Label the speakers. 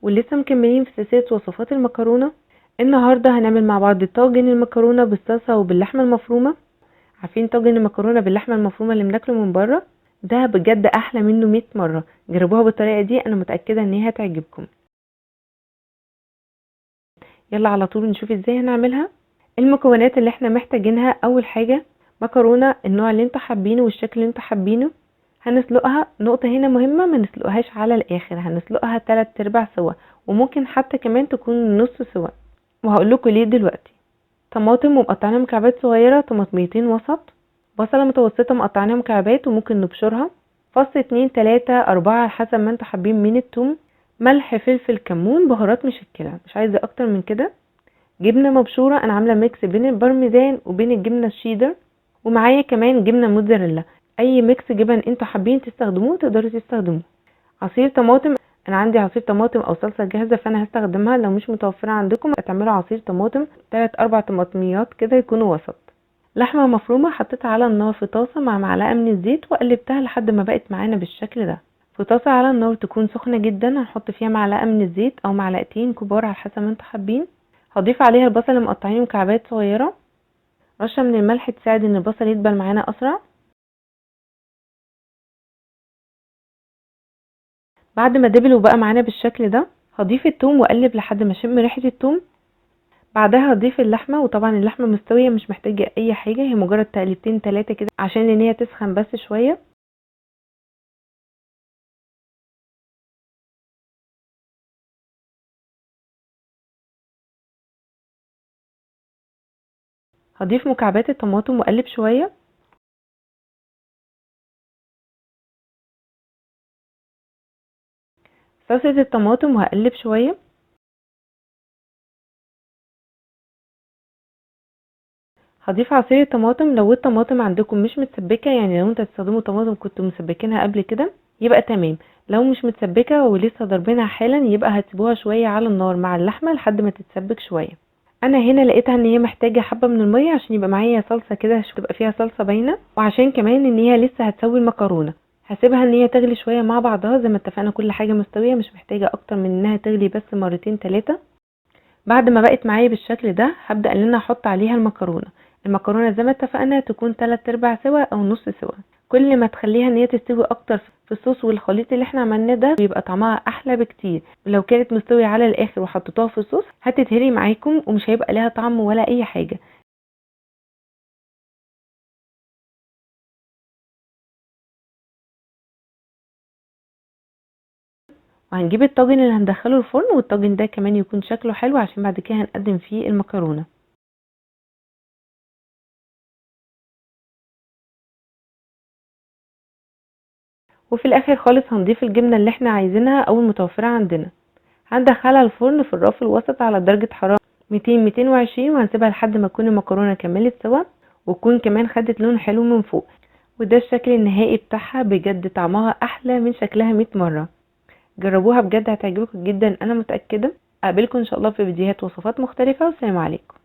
Speaker 1: ولسه مكملين في سلسلة وصفات المكرونة. النهاردة هنعمل مع بعض طاجن المكرونة بالصلصة وباللحمة المفرومة. عارفين طاجن المكرونة باللحمة المفرومة اللي بناكله من بره؟ ده بجد احلى منه 100 مرة. جربوها بالطريقة دي، انا متأكدة ان هي هتعجبكم. يلا على طول نشوف ازاي هنعملها. المكونات اللي احنا محتاجينها: اول حاجة مكرونة النوع اللي انتوا حابينه والشكل اللي انتوا حابينه. هنسلقها، نقطة هنا مهمة، ما نسلقهاش على الاخر، هنسلقها 3/4 سوا، وممكن حتى كمان تكون نص سوا، وهقول لكم ليه دلوقتي. طماطم ومقطعينها مكعبات صغيرة، طماطميتين وسط، بصلة متوسطة مقطعينها مكعبات وممكن نبشرها، فص 2 3 4 على حسب ما انتوا حابين من التوم، ملح فلفل كمون، بهارات مشكلة، مش عايزة اكتر من كده. جبنة مبشورة، انا عاملة ميكس بين البارميزان وبين الجبنة الشيدر، ومعايا كمان جبنة موتزاريلا. اي ميكس جبن انتوا حابين تستخدموه تقدروا تستخدموه. عصير طماطم، انا عندي عصير طماطم او صلصة جاهزة فانا هستخدمها، لو مش متوفرة عندكم هتعملوا عصير طماطم 3 4 طماطميات كده يكونوا وسط. لحمة مفرومة حطيتها على النار في طاسة مع معلقة من الزيت وقلبتها لحد ما بقت معانا بالشكل ده. في طاسة على النار تكون سخنة جدا هنحط فيها معلقة من الزيت او معلقتين كبار على حسب ما انتوا حابين. هضيف عليها البصل اللي مقطعينه مكعبات صغيرة، رشة من الملح تساعد ان البصل يدبل معانا اسرع. بعد ما دبل وبقى معانا بالشكل ده هضيف الثوم واقلب لحد ما اشم ريحة الثوم. بعدها هضيف اللحمة، وطبعا اللحمة مستوية مش محتاجة اي حاجة، هي مجرد تقليبتين 3 كده عشان ان هي تسخن بس شوية. هضيف مكعبات الطماطم واقلب شوية. صلصة الطماطم وهقلب شوية. هضيف عصير الطماطم، لو الطماطم عندكم مش متسبكة، يعني لو انتوا هتستخدموا طماطم كنتوا مسبكينها قبل كده يبقى تمام، لو مش متسبكة ولسه ضاربينها حالا يبقى هتسيبوها شوية على النار مع اللحمة لحد ما تتسبك شوية. انا هنا لقيتها ان هي محتاجة حبة من المية عشان يبقى معايا صلصة كده، عشان تبقى فيها صلصة باينة، وعشان كمان ان هي لسه هتسوي المكرونة. هسيبها ان هي تغلي شوية مع بعضها زي ما اتفقنا، كل حاجة مستوية مش محتاجة اكتر من انها تغلي بس مرتين 3. بعد ما بقت معايا بالشكل ده هبدأ ان انا احط عليها المكرونة. المكرونة زي ما اتفقنا تكون 3/4 سوا او نص سوا. كل ما تخليها ان هي تستوي اكتر في الصوص والخليط اللي احنا عملناه ده بيبقى طعمها احلى بكتير. لو كانت مستوية على الاخر وحطيتوها في الصوص هتتهري معاكم ومش هيبقى لها طعم ولا اي حاجة. وهنجيب الطاجن اللي هندخله الفرن، والطاجن ده كمان يكون شكله حلو عشان بعد كده هنقدم فيه المكرونة. وفي الاخر خالص هنضيف الجبنة اللي احنا عايزينها او المتوفرة عندنا. هندخلها الفرن في الرف الوسط على درجة حرارة 200 220، وهنسيبها لحد ما تكون المكرونة كملت سوا وتكون كمان خدت لون حلو من فوق. وده الشكل النهائي بتاعها، بجد طعمها احلى من شكلها 100 مرة. جربوها بجد هتعجبكم جدا انا متأكدة. اقابلكم ان شاء الله في فيديوهات وصفات مختلفة، والسلام عليكم.